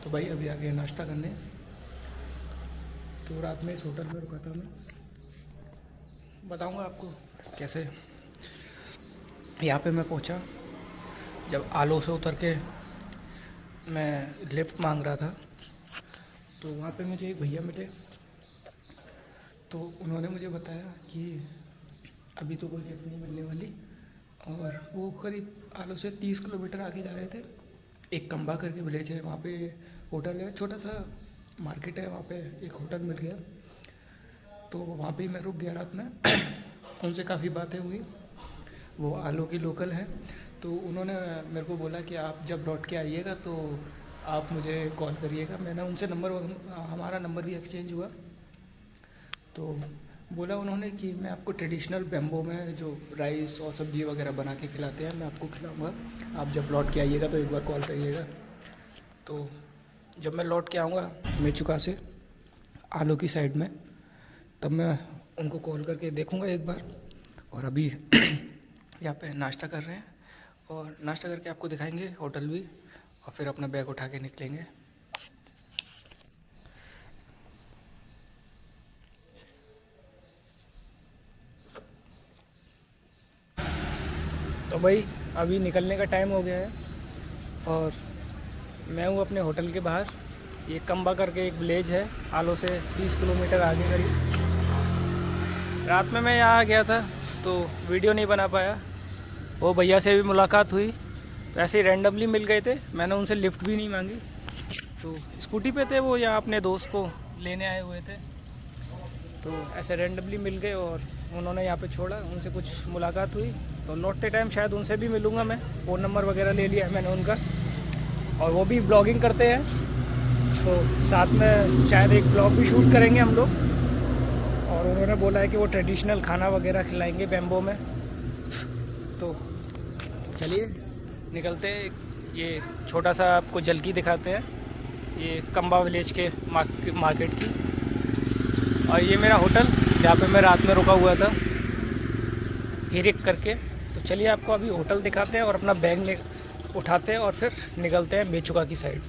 तो भाई अभी आ गया नाश्ता करने। तो रात में इस होटल में रुका था मैं, बताऊंगा आपको कैसे यहाँ पे मैं पहुँचा। जब आलो से उतर के मैं लिफ्ट मांग रहा था तो वहाँ पे मुझे एक भैया मिले। तो उन्होंने मुझे बताया कि अभी तो कोई लिफ्ट नहीं मिलने वाली, और वो करीब आलो से 30 किलोमीटर आगे जा रहे थे। एक कंबा करके विलेज है, वहाँ पे होटल है, छोटा सा मार्केट है, वहाँ पे एक होटल मिल गया। तो वहाँ पे ही मैं रुक गया रात में। उनसे काफ़ी बातें हुई। वो आलू की लोकल है, तो उन्होंने मेरे को बोला कि आप जब लौट के आइएगा तो आप मुझे कॉल करिएगा। मैंने उनसे हमारा नंबर भी एक्सचेंज हुआ। तो बोला उन्होंने कि मैं आपको ट्रेडिशनल बैम्बो में जो राइस और सब्ज़ी वगैरह बना के खिलाते हैं मैं आपको खिलाऊंगा। आप जब लौट के आइएगा तो एक बार कॉल करिएगा। तो जब मैं लौट के आऊँगा मेचुका से आलू की साइड में, तब मैं उनको कॉल करके देखूंगा एक बार। और अभी यहाँ पे नाश्ता कर रहे हैं, और नाश्ता करके आपको दिखाएंगे होटल भी, और फिर अपना बैग उठा के निकलेंगे। तो भाई अभी निकलने का टाइम हो गया है, और मैं हूँ अपने होटल के बाहर। ये कंबा करके एक विलेज है, आलो से 30 किलोमीटर आगे करीब। रात में मैं यहाँ आ गया था तो वीडियो नहीं बना पाया। वो भैया से भी मुलाकात हुई, तो ऐसे ही रैंडमली मिल गए थे। मैंने उनसे लिफ्ट भी नहीं मांगी, तो स्कूटी पे थे वो, या अपने दोस्त को लेने आए हुए थे। तो ऐसे रैंडमली मिल गए और उन्होंने यहाँ पे छोड़ा, उनसे कुछ मुलाकात हुई। तो लौटते टाइम शायद उनसे भी मिलूँगा मैं, फ़ोन नंबर वगैरह ले लिया है मैंने उनका। और वो भी ब्लॉगिंग करते हैं, तो साथ में शायद एक ब्लॉग भी शूट करेंगे हम लोग। और उन्होंने बोला है कि वो ट्रेडिशनल खाना वगैरह खिलाएंगे बैम्बो में। तो चलिए निकलते हैं। ये छोटा सा आपको झलकी दिखाते हैं, ये कंबा विलेज के मार्केट की। और ये मेरा होटल जहाँ पे मैं रात में रुका हुआ था, हिरिक करके। तो चलिए आपको अभी होटल दिखाते हैं और अपना बैग उठाते हैं और फिर निकलते हैं मेचुका की साइड।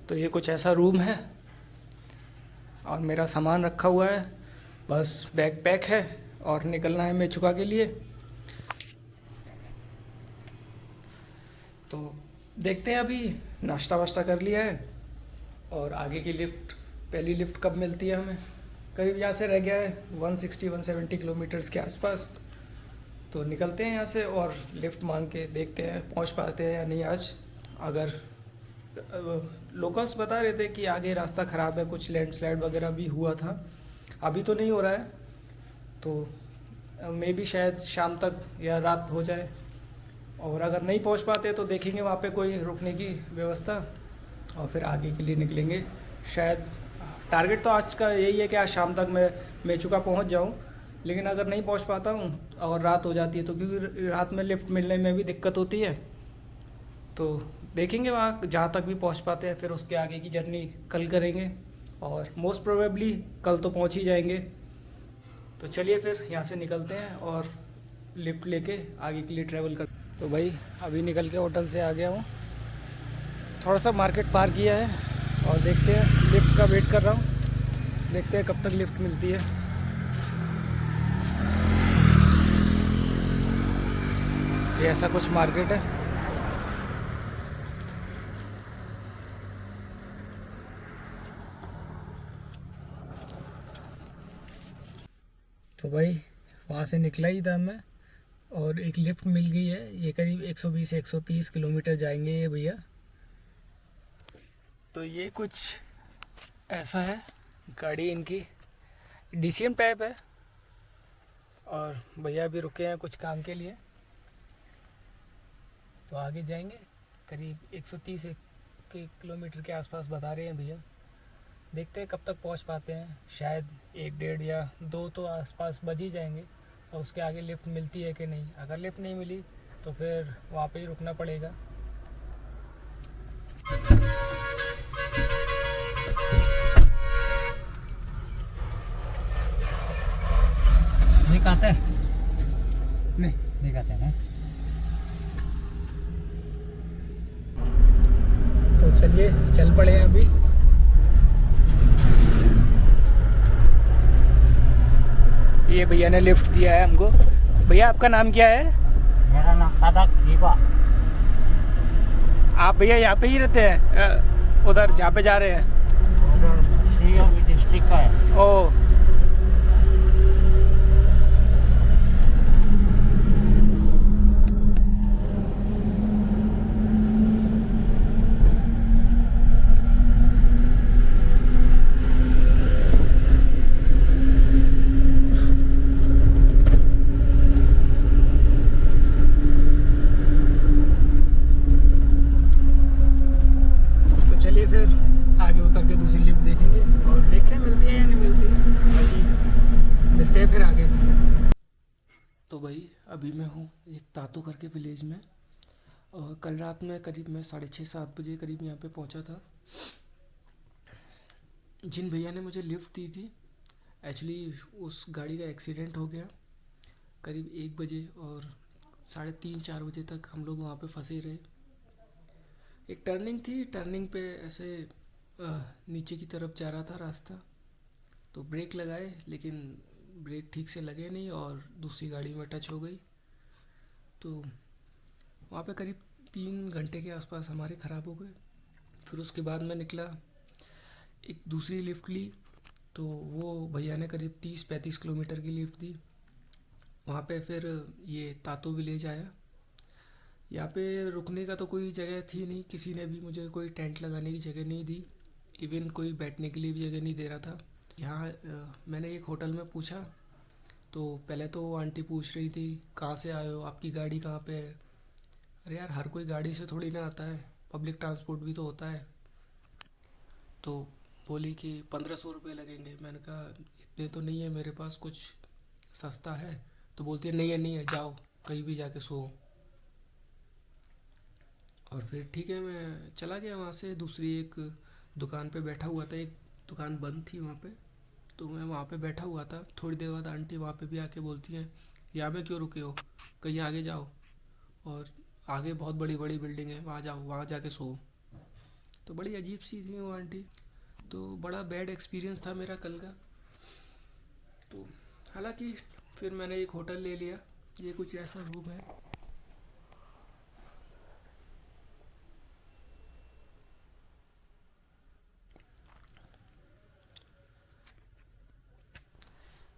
तो ये कुछ ऐसा रूम है, और मेरा सामान रखा हुआ है, बस बैग पैक है और निकलना है मेचुका के लिए। तो देखते हैं, अभी नाश्ता वाश्ता कर लिया है, और आगे की लिफ्ट, पहली लिफ्ट कब मिलती है हमें। करीब यहाँ से रह गया है 160-170 किलोमीटर्स के आसपास। तो निकलते हैं यहाँ से और लिफ्ट मांग के देखते हैं पहुँच पाते हैं या नहीं आज। अगर लोकल्स बता रहे थे कि आगे रास्ता ख़राब है, कुछ लैंडस्लाइड वगैरह भी हुआ था, अभी तो नहीं हो रहा है। तो मे बी शायद शाम तक या रात हो जाए। और अगर नहीं पहुंच पाते तो देखेंगे वहाँ पे कोई रुकने की व्यवस्था, और फिर आगे के लिए निकलेंगे। शायद टारगेट तो आज का यही है कि आज शाम तक मैं मेचुका पहुंच जाऊं। लेकिन अगर नहीं पहुंच पाता हूं और रात हो जाती है, तो क्योंकि रात में लिफ्ट मिलने में भी दिक्कत होती है, तो देखेंगे वहाँ जहाँ तक भी पहुँच पाते हैं, फिर उसके आगे की जर्नी कल करेंगे। और मोस्ट प्रोबेबली कल तो पहुँच ही जाएंगे। तो चलिए फिर यहाँ से निकलते हैं और लिफ्ट लेके आगे के लिए ट्रैवल कर। तो भाई अभी निकल के होटल से आ गया हूँ, थोड़ा सा मार्केट पार किया है, और देखते हैं, लिफ्ट का वेट कर रहा हूँ, देखते हैं कब तक लिफ्ट मिलती है। ये ऐसा कुछ मार्केट है। तो भाई वहाँ से निकला ही था मैं, और एक लिफ्ट मिल गई है। ये करीब 120-130 किलोमीटर जाएंगे ये भैया। तो ये कुछ ऐसा है गाड़ी इनकी, डीसीएम टाइप है। और भैया अभी रुके हैं कुछ काम के लिए, तो आगे जाएंगे। करीब 130 किलोमीटर के आसपास बता रहे हैं भैया। देखते हैं कब तक पहुंच पाते हैं। शायद 1 डेढ़ या 2 तो आसपास बज ही जाएंगे। और उसके आगे लिफ्ट मिलती है कि नहीं। अगर लिफ्ट नहीं मिली तो फिर वहाँ पे ही रुकना पड़ेगा। दिखाते हैं नहीं दिखाते हैं। तो चलिए चल पड़े हैं अभी। ये भैया ने लिफ्ट दिया है हमको। भैया आपका नाम क्या है? मेरा नाम सादा खीबा। आप भैया यहाँ पे ही रहते हैं? उधर जहाँ पे जा रहे हैं? उधर डिस्ट्रिक्ट का है। ओ, फिर आगे उतर के दूसरी लिफ्ट देखेंगे और देखते हैं मिलती है या नहीं मिलती। बाकी मिलते हैं फिर आगे। तो भाई अभी मैं हूँ एक तातो करके विलेज में। और कल रात में करीब मैं 6:30-7 बजे करीब यहाँ पे पहुँचा था। जिन भैया ने मुझे लिफ्ट दी थी, एक्चुअली उस गाड़ी का एक्सीडेंट हो गया करीब 1 बजे। और 3:30-4 बजे तक हम लोग वहाँ पे फंसे रहे। एक टर्निंग थी, टर्निंग पे ऐसे नीचे की तरफ जा रहा था रास्ता। तो ब्रेक लगाए लेकिन ब्रेक ठीक से लगे नहीं और दूसरी गाड़ी में टच हो गई। तो वहाँ पे करीब 3 घंटे के आसपास हमारे ख़राब हो गए। फिर उसके बाद मैं निकला, एक दूसरी लिफ्ट ली। तो वो भैया ने करीब 30-35 किलोमीटर की लिफ्ट दी। वहाँ पे फिर ये तातो विलेज आया। यहाँ पे रुकने का तो कोई जगह थी नहीं, किसी ने भी मुझे कोई टेंट लगाने की जगह नहीं दी। इवन कोई बैठने के लिए भी जगह नहीं दे रहा था। यहाँ मैंने एक होटल में पूछा, तो पहले तो वो आंटी पूछ रही थी कहाँ से आए हो, आपकी गाड़ी कहाँ पे है। अरे यार, हर कोई गाड़ी से थोड़ी ना आता है, पब्लिक ट्रांसपोर्ट भी तो होता है। तो बोली कि 1500 रुपये लगेंगे। मैंने कहा इतने तो नहीं है मेरे पास, कुछ सस्ता है। तो बोलती है नहीं है, जाओ कहीं भी जाके सो। और फिर ठीक है, मैं चला गया वहाँ से। दूसरी एक दुकान पे बैठा हुआ था, एक दुकान बंद थी वहाँ पे। तो मैं वहाँ पे बैठा हुआ था। थोड़ी देर बाद आंटी वहाँ पे भी आके बोलती हैं यहाँ पे क्यों रुके हो, कहीं आगे जाओ। और आगे बहुत बड़ी बड़ी बिल्डिंग है, वहाँ जाओ, वहाँ जाके सो। तो बड़ी अजीब सी थी वो आंटी। तो बड़ा बैड एक्सपीरियंस था मेरा कल का। तो हालांकि फिर मैंने एक होटल ले लिया। ये कुछ ऐसा रूम है।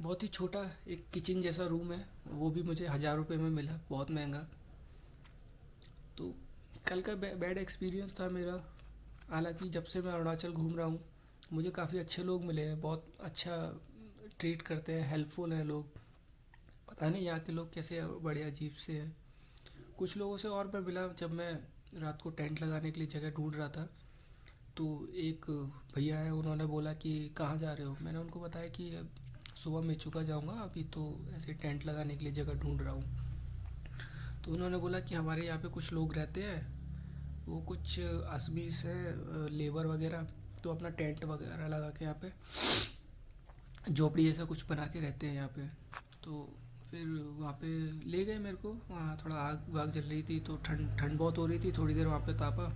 बहुत ही छोटा एक किचन जैसा रूम है। वो भी मुझे 1000 रुपये में मिला, बहुत महंगा। तो कल का बैड एक्सपीरियंस था मेरा। हालांकि जब से मैं अरुणाचल घूम रहा हूँ, मुझे काफ़ी अच्छे लोग मिले हैं, बहुत अच्छा ट्रीट करते हैं, हेल्पफुल हैं लोग। पता नहीं यहाँ के लोग कैसे बड़े अजीब से हैं। कुछ लोगों से और मैं मिला जब मैं रात को टेंट लगाने के लिए जगह ढूंढ रहा था। तो एक भैया है, उन्होंने बोला कि कहाँ जा रहे हो। मैंने उनको बताया कि सुबह मेचुका जाऊँगा, अभी तो ऐसे टेंट लगाने के लिए जगह ढूंढ रहा हूँ। तो उन्होंने बोला कि हमारे यहाँ पे कुछ लोग रहते हैं, वो कुछ असमीस है, लेबर वगैरह। तो अपना टेंट वगैरह लगा के यहाँ पे झोपड़ी जैसा कुछ बना के रहते हैं यहाँ पे। तो फिर वहाँ पे ले गए मेरे को। वहाँ थोड़ा आग वाग जल रही थी, तो ठंड ठंड बहुत हो रही थी। थोड़ी देर वहाँ पे तापा।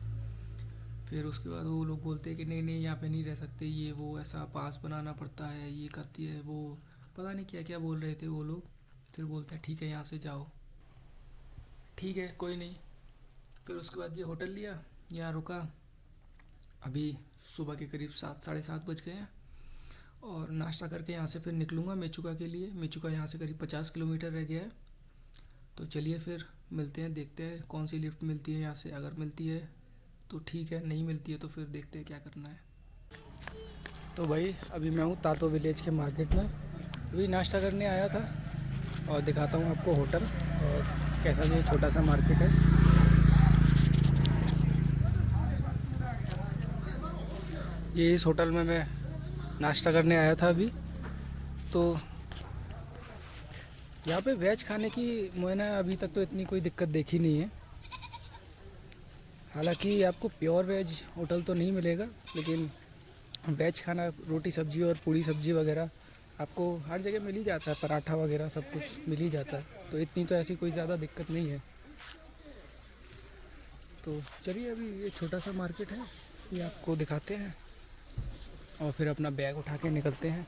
फिर उसके बाद वो लोग बोलते हैं कि नहीं यहाँ पे नहीं रह सकते, ये वो ऐसा पास बनाना पड़ता है, ये करती है वो। पता नहीं क्या क्या बोल रहे थे वो लोग। फिर बोलते हैं ठीक है यहाँ से जाओ। ठीक है कोई नहीं। फिर उसके बाद ये होटल लिया, यहाँ रुका। अभी सुबह के करीब 7-7:30 बज गए हैं। और नाश्ता करके यहाँ से फिर निकलूँगा मेचुका के लिए। मेचुका यहाँ से करीब 50 किलोमीटर रह गया है। तो चलिए फिर मिलते हैं, देखते हैं कौन सी लिफ्ट मिलती है यहाँ से। अगर मिलती है तो ठीक है, नहीं मिलती है तो फिर देखते हैं क्या करना है। तो भाई अभी मैं हूँ तातो विलेज के मार्केट में। अभी नाश्ता करने आया था और दिखाता हूँ आपको होटल और कैसा ये छोटा सा मार्केट है। ये इस होटल में मैं नाश्ता करने आया था अभी। तो यहाँ पे वेज खाने की मैंने अभी तक तो इतनी कोई दिक्कत देखी नहीं है। हालांकि आपको प्योर वेज होटल तो नहीं मिलेगा, लेकिन वेज खाना रोटी सब्जी और पूड़ी सब्जी वगैरह आपको हर जगह मिल ही जाता है। पराठा वगैरह सब कुछ मिल ही जाता है, तो इतनी तो ऐसी कोई ज़्यादा दिक्कत नहीं है। तो चलिए अभी ये छोटा सा मार्केट है, ये आपको दिखाते हैं और फिर अपना बैग उठा के निकलते हैं।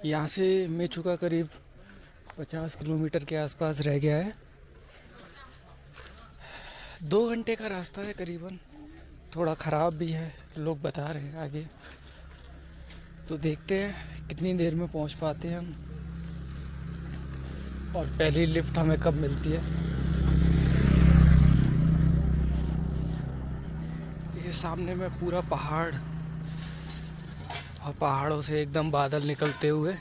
यहाँ से मेचू का करीब 50 किलोमीटर के आसपास रह गया है। 2 घंटे का रास्ता है करीबन। थोड़ा ख़राब भी है, लोग बता रहे हैं आगे। तो देखते हैं कितनी देर में पहुंच पाते हैं हम और पहली लिफ्ट हमें कब मिलती है। ये सामने में पूरा पहाड़ और पहाड़ों से एकदम बादल निकलते हुए।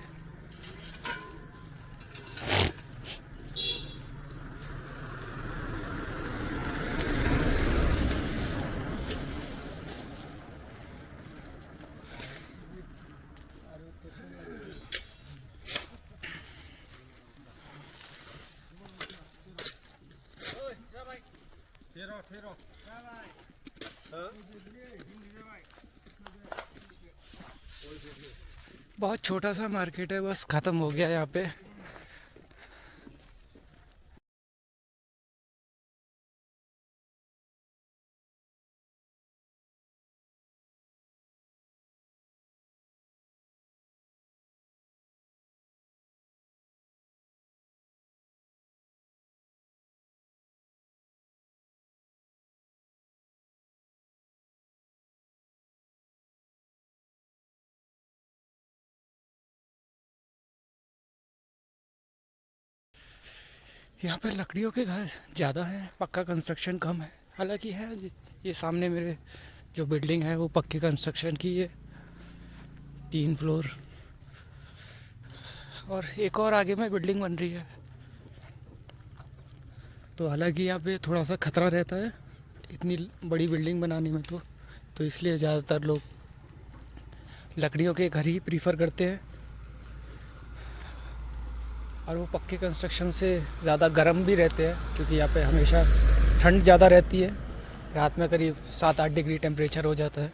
बहुत छोटा सा मार्केट है, बस ख़त्म हो गया यहाँ पे। यहाँ पे लकड़ियों के घर ज़्यादा हैं, पक्का कंस्ट्रक्शन कम है। हालांकि है, ये सामने मेरे जो बिल्डिंग है वो पक्के कंस्ट्रक्शन की है, 3 फ्लोर। और एक और आगे में बिल्डिंग बन रही है। तो हालांकि यहाँ पे थोड़ा सा खतरा रहता है इतनी बड़ी बिल्डिंग बनाने में, तो इसलिए ज़्यादातर लोग लकड़ियों के घर ही प्रीफर करते हैं। और वो पक्के कंस्ट्रक्शन से ज़्यादा गर्म भी रहते हैं, क्योंकि यहाँ पे हमेशा ठंड ज़्यादा रहती है। रात में करीब 7-8 डिग्री टेम्परेचर हो जाता है।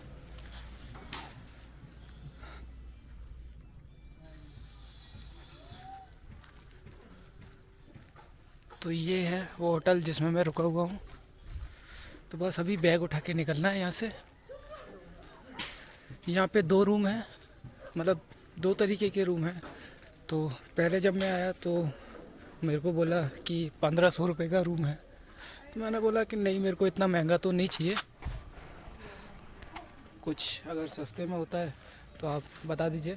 तो ये है वो होटल जिसमें मैं रुका हुआ हूँ। तो बस अभी बैग उठा के निकलना है यहाँ से। यहाँ पे 2 रूम हैं, मतलब 2 तरीके के रूम हैं। तो पहले जब मैं आया तो मेरे को बोला कि 1500 रुपये का रूम है। तो मैंने बोला कि नहीं, मेरे को इतना महंगा तो नहीं चाहिए, कुछ अगर सस्ते में होता है तो आप बता दीजिए।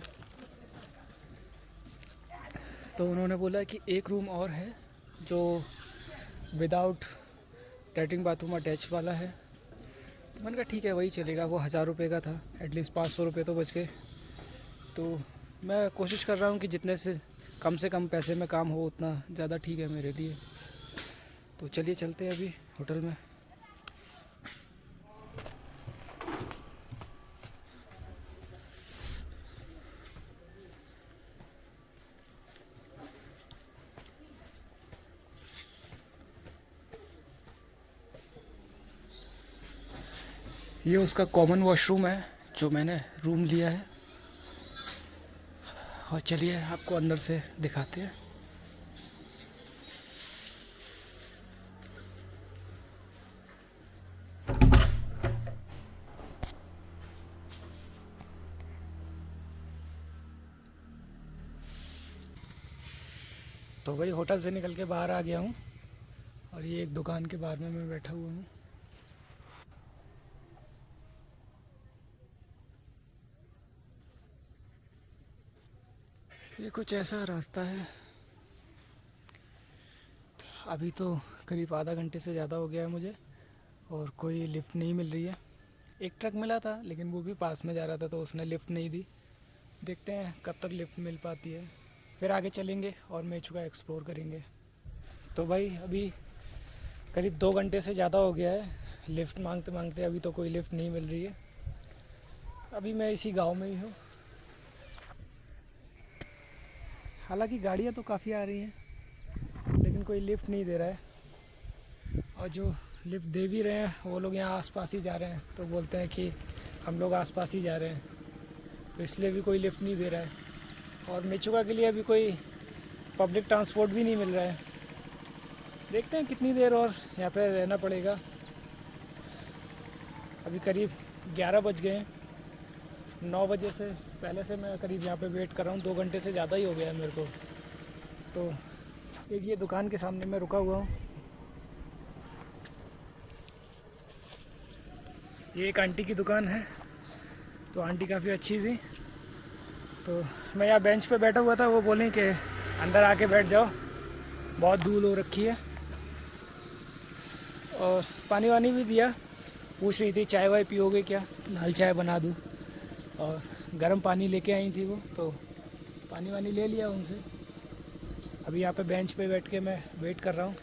तो उन्होंने बोला कि एक रूम और है जो विदाउट लैट्रिन बाथरूम अटैच वाला है। तो मैंने कहा ठीक है, वही चलेगा। वो 1000 रुपये का था, एटलीस्ट 500 रुपये तो बच गए। तो मैं कोशिश कर रहा हूँ कि जितने से कम पैसे में काम हो, उतना ज़्यादा ठीक है मेरे लिए। तो चलिए चलते हैं अभी होटल में। ये उसका कॉमन वॉशरूम है जो मैंने रूम लिया है। और चलिए आपको अंदर से दिखाते हैं। तो भाई होटल से निकल के बाहर आ गया हूँ। और और ये एक दुकान के बाहर में मैं बैठा हुआ हूँ। ये कुछ ऐसा रास्ता है। अभी तो करीब आधा घंटे से ज़्यादा हो गया है मुझे और कोई लिफ्ट नहीं मिल रही है। एक ट्रक मिला था लेकिन वो भी पास में जा रहा था तो उसने लिफ्ट नहीं दी। देखते हैं कब तक लिफ्ट मिल पाती है, फिर आगे चलेंगे और मेचुका एक्सप्लोर करेंगे। तो भाई अभी करीब 2 घंटे से ज़्यादा हो गया है लिफ्ट मांगते मांगते, अभी तो कोई लिफ्ट नहीं मिल रही है। अभी मैं इसी गांव में ही हूँ। हालांकि गाड़ियाँ तो काफ़ी आ रही हैं लेकिन कोई लिफ्ट नहीं दे रहा है, और जो लिफ्ट दे भी रहे हैं वो लोग यहाँ आसपास ही जा रहे हैं, तो बोलते हैं कि हम लोग आसपास ही जा रहे हैं, तो इसलिए भी कोई लिफ्ट नहीं दे रहा है। और मेचुका के लिए अभी कोई पब्लिक ट्रांसपोर्ट भी नहीं मिल रहा है। देखते हैं कितनी देर और यहाँ पे रहना पड़ेगा। अभी करीब 11 बज गए हैं। 9 बजे से पहले से मैं करीब यहाँ पे वेट कर रहा हूँ, 2 घंटे से ज़्यादा ही हो गया है मेरे को। तो एक ये दुकान के सामने मैं रुका हुआ हूँ। ये एक आंटी की दुकान है, तो आंटी काफ़ी अच्छी थी, तो मैं यहाँ बेंच पे बैठा हुआ था। वो बोले कि अंदर आके बैठ जाओ, बहुत धूल हो रखी है। और पानी वानी भी दिया। पूछ रही थी चाय वाय पियोगे क्या, लाल चाय बना दूँ, और गर्म पानी लेके आई थी वो, तो पानी वानी ले लिया उनसे। अभी यहाँ पे बेंच पे बैठ के मैं वेट कर रहा हूँ।